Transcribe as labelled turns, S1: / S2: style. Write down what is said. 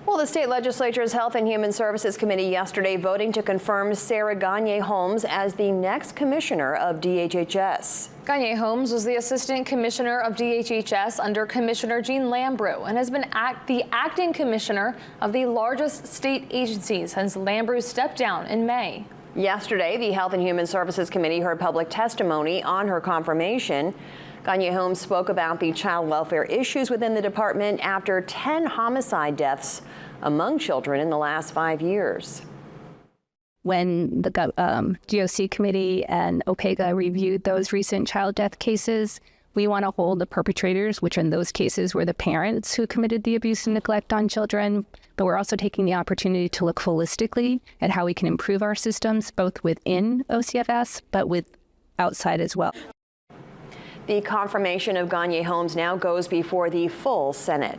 S1: Well, the state legislature's Health and Human Services Committee yesterday voting to confirm Sarah Gagne-Holmes as the next commissioner of DHHS.
S2: Gagne-Holmes was the assistant commissioner of DHHS under Commissioner Jean Lambrou and has been the acting commissioner of the largest state agency since Lambrou stepped down in May.
S1: Yesterday, the Health and Human Services Committee heard public testimony on her confirmation. Gagne-Holmes spoke about the child welfare issues within the department after 10 homicide deaths among children in the last 5 years.
S3: When the GOC committee and OPEGA reviewed those recent child death cases, we want to hold the perpetrators, which in those cases were the parents who committed the abuse and neglect on children. But we're also taking the opportunity to look holistically at how we can improve our systems, both within OCFS, but with outside as well.
S1: The confirmation of Gagne-Holmes now goes before the full Senate.